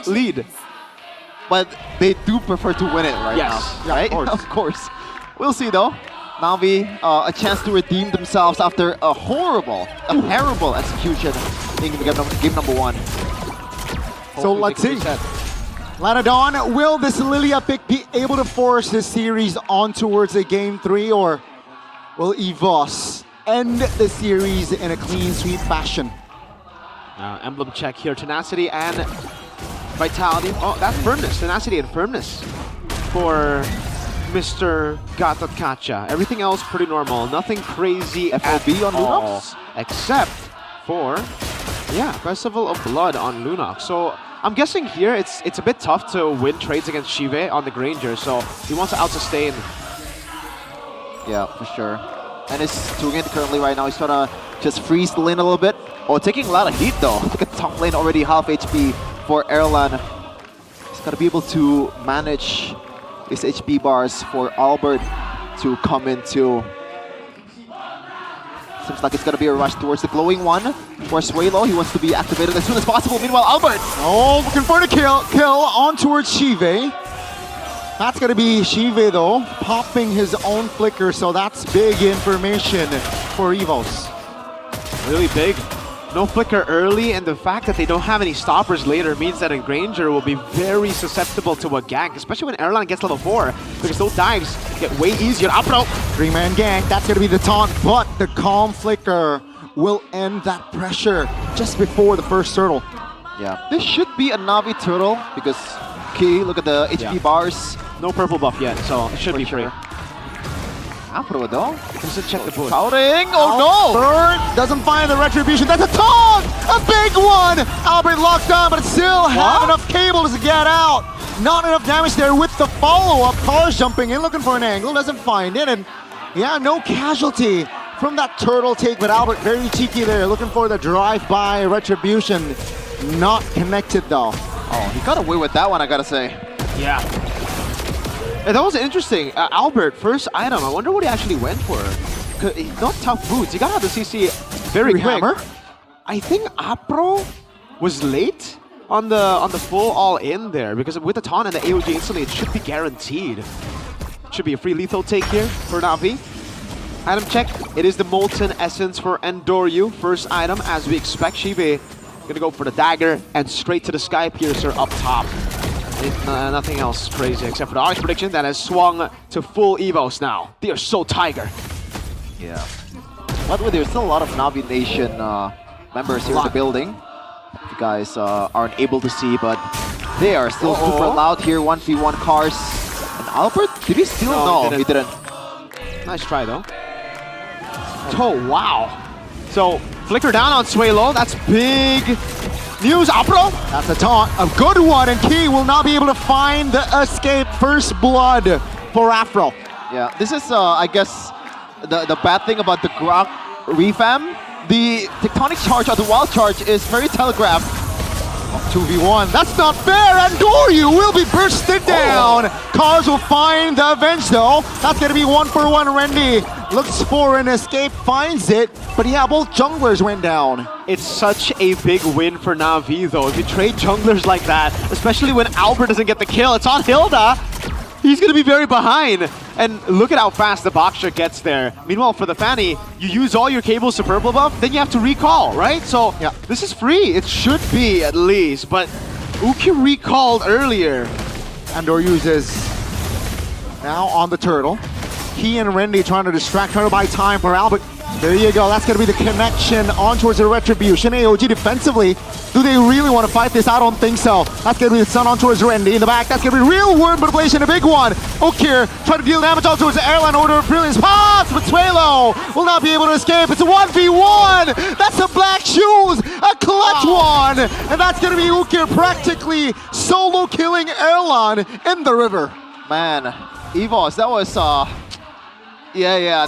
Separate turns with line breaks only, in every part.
lead. But they do prefer to win it right now, right?
Of course.
Of course. We'll see though. NAVI, a chance to redeem themselves after a terrible execution in game number 1.
So let's see. Lanadon, will this Lilia pick be able to force this series on towards a game 3, or will EVOS end the series in a clean sweep fashion?
Emblem check here, tenacity and vitality. Oh, that firmness, tenacity and firmness for Mr. Gatot Kacha. Everything else pretty normal, nothing crazy
FOB on
all,
Lunox?
except for, Festival of Blood on Lunox. So I'm guessing here it's a bit tough to win trades against Shive on the Granger, so he wants to out-sustain.
Yeah, for sure. And he's doing it currently right now. He's trying to just freeze the lane a little bit. Oh, taking a lot of heat though. Look at top lane already, half HP for Erlan. He's got to be able to manage his HP bars for Albert to come into. Seems like it's going to be a rush towards the glowing one for Suelo. He wants to be activated as soon as possible. Meanwhile, Albert!
Oh, looking for the kill on towards Shive. That's going to be Shive though, popping his own flicker, so that's big information for EVOS.
Really big. No flicker early, and the fact that they don't have any stoppers later means that a Granger will be very susceptible to a gank, especially when Erlan gets level 4, because those dives get way easier. Apro!
3-man gank, that's going to be the taunt, but the calm flicker will end that pressure just before the first turtle.
Yeah, this should be a NAVI turtle because Key, look at the HP bars.
No purple buff yet, so it should be free.
Apro though.
Doesn't check the bush.
Shouting! Oh no!
Bird doesn't find the retribution. That's a taunt! A big one! Albert locked on, but still have enough cables to get out. Not enough damage there with the follow-up. Cars jumping in, looking for an angle, doesn't find it, and yeah, no casualty from that turtle take, but Albert very cheeky there, looking for the drive-by retribution. Not connected though.
Oh, he got away with that one, I gotta say.
Yeah. And that was interesting. Albert, first item. I wonder what he actually went for. Not tough boots. You gotta have the CC very quick.
Hammer?
I think Apro was late on the full all-in there, because with the taunt and the AOG instantly, it should be guaranteed. Should be a free lethal take here for Navi. Item check. It is the Molten Essence for Endoryu. First item, as we expect. Shive gonna go for the dagger and straight to the Sky Piercer up top. Nothing else crazy except for the Onyx prediction that has swung to full EVOS now. They are so tiger.
Yeah. By the way, there's still a lot of NAVI Nation members here in the building. You guys aren't able to see, but they are still super loud here. 1v1 cars. And Albert, did he steal? No, he didn't.
Nice try though. Oh, wow. So, flicker down on Suelo. That's big news. Apro!
That's a taunt, a good one, and Key will not be able to find the escape. First blood for Afro.
Yeah, this is, I guess, the bad thing about the Grok revamp. The Tectonic Charge or the Wild Charge is very telegraphed.
2v1, that's not fair, and Doryu will be bursted down. Cars will find the avenge though. That's gonna be 1-for-1 Rendy. Looks for an escape, finds it, but yeah, both junglers went down.
It's such a big win for Navi though. If you trade junglers like that, especially when Albert doesn't get the kill, it's on Hilda. He's gonna be very behind. And look at how fast the Boxer gets there. Meanwhile, for the Fanny, you use all your cables to purple buff, then you have to recall, right? So this is free. It should be at least, but Uki recalled earlier.
Andor uses now on the turtle. He and Rendy trying to distract, trying to buy time for Albert. There you go. That's going to be the connection on towards the retribution. AOG defensively. Do they really want to fight this? I don't think so. That's going to be the sun on towards Rendy in the back. That's going to be real word manipulation, a big one. Okir trying to deal damage on towards the airline order of brilliance. Pass, but Suelo will not be able to escape. It's a 1v1. That's the black shoes. A clutch one. And that's going to be Ukir practically solo killing Erlan in the river.
Man, EVOS, that was,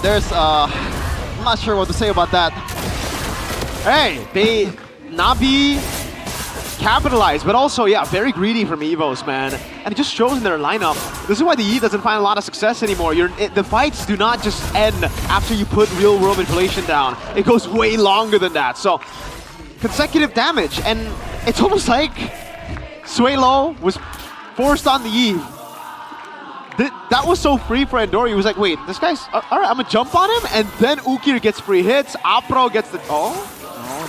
there's, I'm not sure what to say about that.
Hey, Navi capitalized, but also, very greedy from EVOS, man. And it just shows in their lineup. This is why the E doesn't find a lot of success anymore. The fights do not just end after you put real-world manipulation down. It goes way longer than that. So, consecutive damage, and it's almost like Suelo was forced on the E. That was so free for Endori. He was like, wait, this guy's... all right, I'm going to jump on him. And then Ukir gets free hits. Apro gets the...
Oh,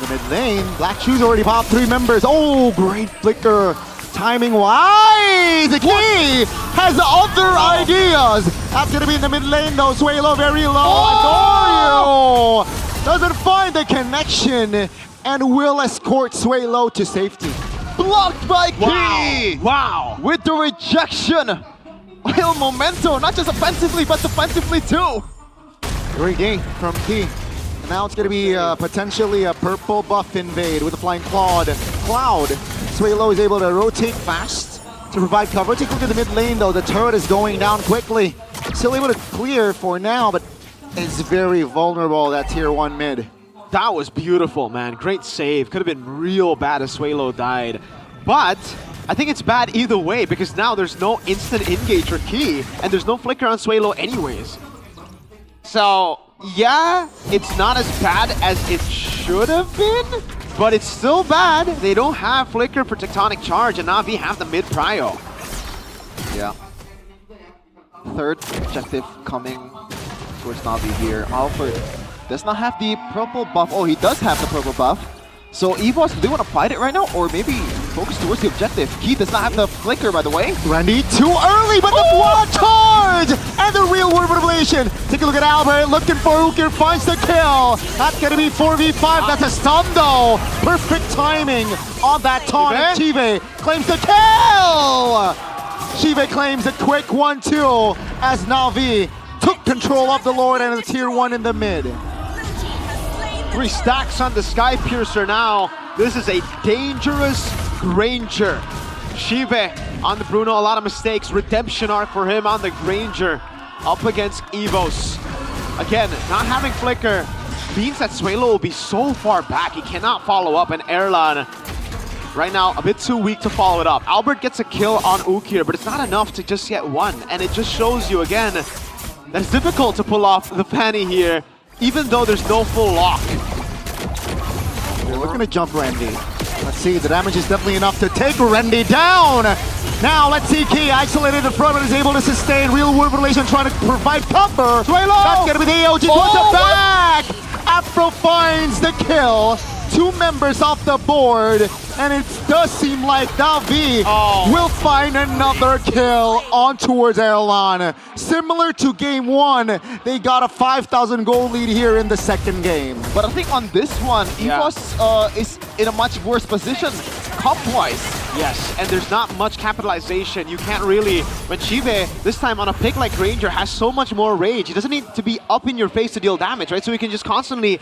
the mid lane. Black Shoes already popped 3 members. Oh, great flicker. Timing wise. The key has other ideas. That's going to be in the mid lane though. Suelo very low. Endorio doesn't find the connection and will escort Suelo to safety.
Blocked by Key!
Wow.
With the rejection. El Momento, not just offensively, but defensively too.
Great game from Key. And now it's going to be potentially a purple buff invade with a flying Cloud. Suelo is able to rotate fast to provide cover. Take a look at the mid lane though. The turret is going down quickly. Still able to clear for now, but is very vulnerable, that tier 1 mid.
That was beautiful, man. Great save. Could have been real bad if Suelo died. But I think it's bad either way because now there's no instant engage for Key and there's no flicker on Suelo anyways. So, yeah, it's not as bad as it should have been, but it's still bad. They don't have flicker for Tectonic Charge and Navi have the mid prio.
Yeah. Third objective coming towards Navi here. Alfred does not have the purple buff. Oh, he does have the purple buff. So EVOS, do they want to fight it right now? Or maybe focus towards the objective? Key does not have the flicker, by the way.
Randy too early, but the blood charge! And the real world revelation. Take a look at Albert, looking for Ukir, finds the kill. That's going to be 4v5, that's a stun though. Perfect timing on that taunt. Chive claims the kill! Chive claims a quick 1-2 as Navi took control of the Lord and the tier 1 in the mid.
3 stacks on the Sky Piercer now. This is a dangerous Granger. Chive on the Bruno, a lot of mistakes. Redemption arc for him on the Granger. Up against EVOS. Again, not having flicker means that Suelo will be so far back. He cannot follow up, and Erlan right now a bit too weak to follow it up. Albert gets a kill on Ukir, but it's not enough to just get one. And it just shows you again that it's difficult to pull off the Fanny here, even though there's no full lock.
They're looking to jump Randy. Let's see, the damage is definitely enough to take Randy down. Now let's see Key isolated in front and is able to sustain real world relation, trying to provide cover.
Suelo!
That's gonna be the AOG towards the back. Afro finds the kill. 2 members off the board, and it does seem like Navi will find another kill on towards Erlan. Similar to game 1, they got a 5,000 goal lead here in the second game.
But I think on this one, EVOS is in a much worse position, comp-wise.
Yes, and there's not much capitalization. You can't really, when Chive, this time on a pick like Ranger, has so much more rage. He doesn't need to be up in your face to deal damage, right? So he can just constantly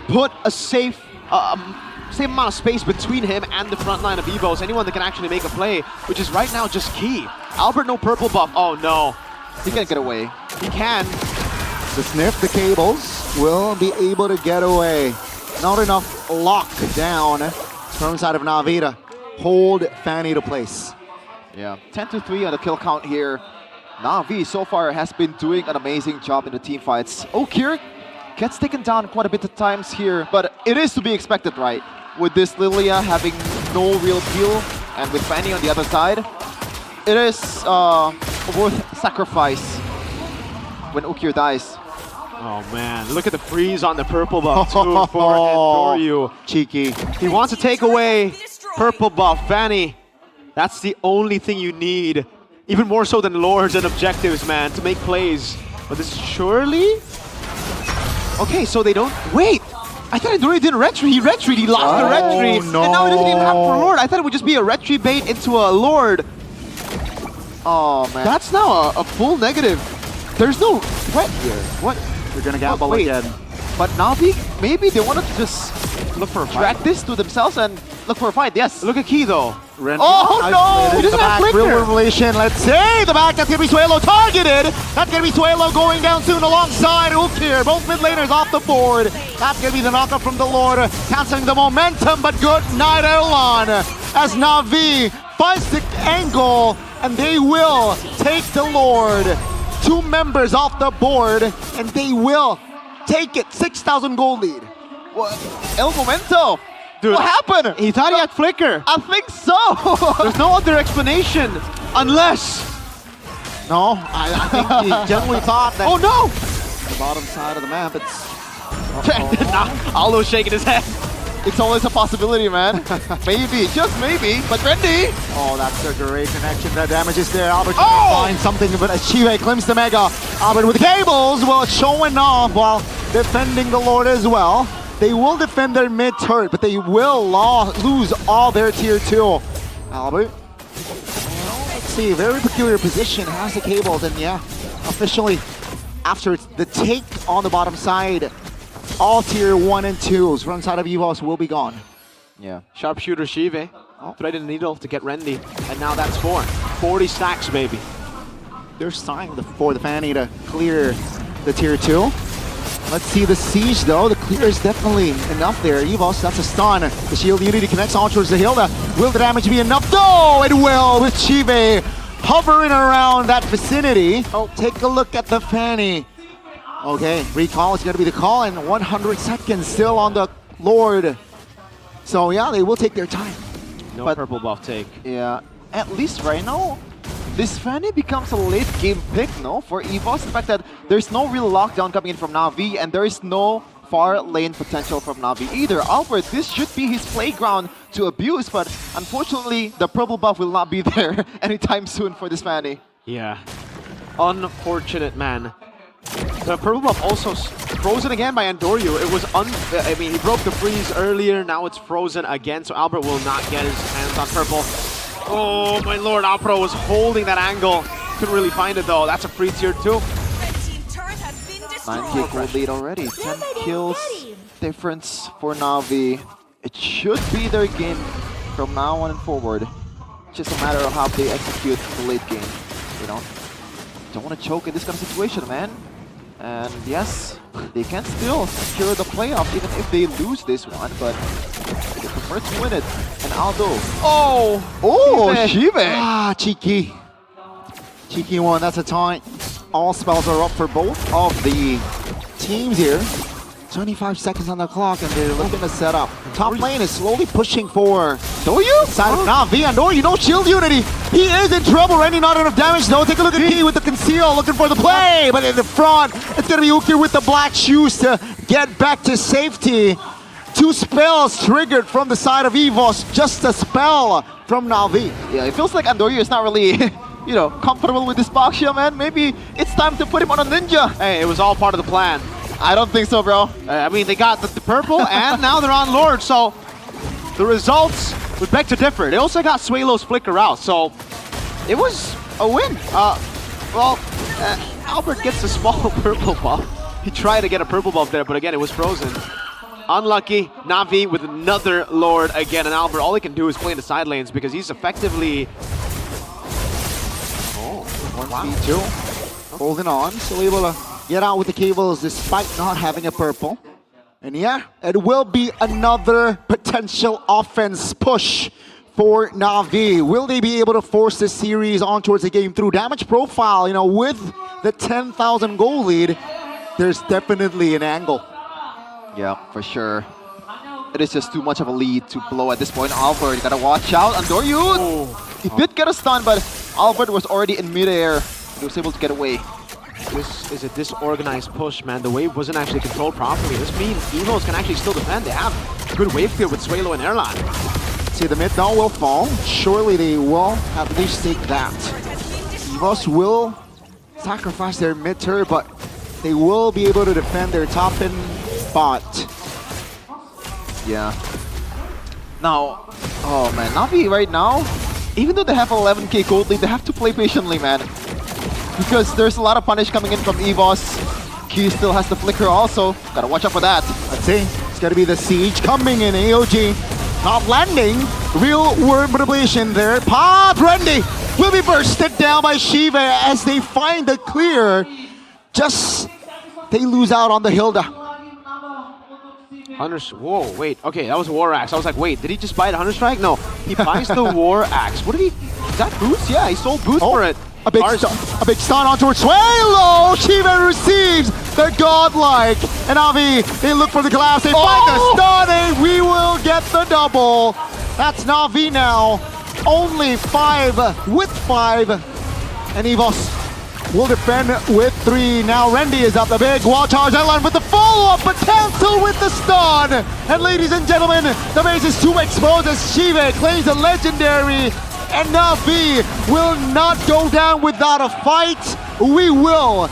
put a same amount of space between him and the front line of EVOS. Anyone that can actually make a play, which is right now just Key. Albert, no purple buff. Oh no.
He can't get away.
He can.
The sniff, the cables will be able to get away. Not enough lockdown from inside of Navi to hold Fanny to place.
Yeah, 10-3 on the kill count here. Navi so far has been doing an amazing job in the team fights. Ukir gets taken down quite a bit of times here, but it is to be expected, right? With this Lilia having no real peel, and with Fanny on the other side, it is worth sacrifice when Ukir dies.
Oh man, look at the freeze on the purple buff too for Endoryu.
Cheeky.
He wants to take away purple buff. Fanny, that's the only thing you need. Even more so than lords and objectives, man, to make plays. But this surely... Okay, so they don't... Wait! I thought Endoryu didn't retreat. He retreat. He lost the retreat.
No.
And now he doesn't even have for lord. I thought it would just be a retreat bait into a lord.
Oh man.
That's now a full negative. There's no threat here. What?
They're gonna gamble
wait.
again.
But Navi, maybe they want to just
Look for a
drag
fight.
this to themselves and look for a fight. Yes.
Look at Key though.
Randy
Oh, no!
isolated
He
in the
doesn't have
back.
flicker.
Real revelation. Let's see the back. That's gonna be Suelo targeted. That's gonna be Suelo going down soon alongside Ukir. Both mid laners off the board. That's gonna be the knockup from the Lord, canceling the momentum. But good night, Erlan, as Navi finds the angle, and they will take the Lord. 2 members off the board, and they will take it. 6,000 goal lead.
What? El Momento.
Dude,
what happened?
He thought he had flicker.
I think so.
There's no other explanation unless.
No, I think he genuinely thought that
Oh no!
the bottom side of the map, it's...
Aldo's shaking his head.
It's always a possibility, man. Maybe, just maybe. But Randy.
Oh, that's a great connection. The damage is there. Albert
Oh!
trying to find something, but Chive climbs the Mega. Albert with the cables, well, showing off while defending the Lord as well. They will defend their mid turret, but they will lose all their tier 2. Albert, well, let's see, very peculiar position, has the cables, and yeah, officially, after the take on the bottom side, all tier 1 and 2s front side of EVOS will be gone.
Yeah.
Sharpshooter Shive threaded a needle to get Rendy, and now that's 4. 40 stacks, baby.
There's time for the Fanny to clear the tier 2. Let's see the siege though. The clear is definitely enough there. EVOS, that's a stun. The shield unity connects on towards the Hilda. Will the damage be enough? No, it will with Chive hovering around that vicinity. Oh, take a look at the Fanny. Okay, recall is going to be the call, and 100 seconds still on the Lord. So yeah, they will take their time.
No
But-
purple buff take.
Yeah. At least right now, this Fanny becomes a late game pick, no? For EVOS, the fact that there's no real lockdown coming in from Navi, and there is no far lane potential from Navi either. Albert, this should be his playground to abuse, but unfortunately, the purple buff will not be there anytime soon for this Fanny.
Yeah. Unfortunate, man. The purple buff also frozen again by Andoryu. It was I mean, he broke the freeze earlier, now it's frozen again, so Albert will not get his hands on purple. Oh my lord, Alpro was holding that angle. Couldn't really find it though. That's a free tier 2.
Red team turret has been
9k
destroyed.
gold lead already. 10 kills difference for Navi. It should be their game from now on and forward. Just a matter of how they execute the late game. You know, don't want to choke in this kind of situation, man. And yes, they can still secure the playoffs even if they lose this one, but they prefer to win it. And Aldo. Oh, Shive.
Ah, cheeky. Cheeky one, that's a taunt. All spells are up for both of the teams here. 25 seconds on the clock, and they're looking to set up. Top lane is slowly pushing for
Doyu?
side of Navi, and Doyu, no shield unity. He is in trouble, Randy, not enough damage though. Take a look at P with the conceal, looking for the play, but in the front, it's gonna be Ukir with the black shoes to get back to safety. 2 spells triggered from the side of EVOS, just a spell from Navi.
Yeah, it feels like Andoryu is not really, you know, comfortable with this box here, man. Maybe it's time to put him on a ninja.
Hey, it was all part of the plan.
I don't think so, bro.
I mean, they got the purple, and now they're on Lord, so the results would beg to differ. They also got Suelo's flicker out, so it was a win. Albert gets a small purple buff. He tried to get a purple buff there, but again, it was frozen. Unlucky, Navi with another Lord again, and Albert, all he can do is play in the side lanes because he's effectively...
Oh, 1v2. Holding on, so able to get out with the cables despite not having a purple. And yeah, it will be another potential offense push for Navi. Will they be able to force this series on towards the game through damage profile? You know, with the 10,000 goal lead, there's definitely an angle.
Yeah, for sure. It is just too much of a lead to blow at this point. Albert, you gotta watch out. Andoryu, he did get a stun, but Albert was already in midair. He was able to get away.
This is a disorganized push, man. The wave wasn't actually controlled properly. This means EVOS can actually still defend. They have good wave clear with Suelo and Erlan.
See, the mid down will fall. Surely they will at least take that. EVOS will sacrifice their mid turret, but they will be able to defend their top end spot.
Yeah. Now, oh man, Navi right now, even though they have 11k gold lead, they have to play patiently, man. Because there's a lot of punish coming in from EVOS. Key still has the flicker also. Gotta watch out for that.
Let's see. It's gonna be the siege coming in. AOG not landing. Real world manipulation there. Pod Randy will be bursted down by Shiva as they find the clear. Just they lose out on the Hilda.
Whoa, wait. Okay, that was a War Axe. I was like, wait, did he just buy the Hunter Strike? No, he buys the War Axe. What did he? Is that boots? Yeah, he sold boots for it.
A big stun on towards Suelo. Shiva receives They're godlike. And Navi, they look for the collapse. They find the stun, and we will get the double. That's Navi now. Only 5 with 5. And EVOS will defend with 3. Now Randy is up. The big wall charge line with the follow-up, but cancel with the stun. And ladies and gentlemen, the base is too exposed as Shive claims a legendary. And Navi will not go down without a fight. We will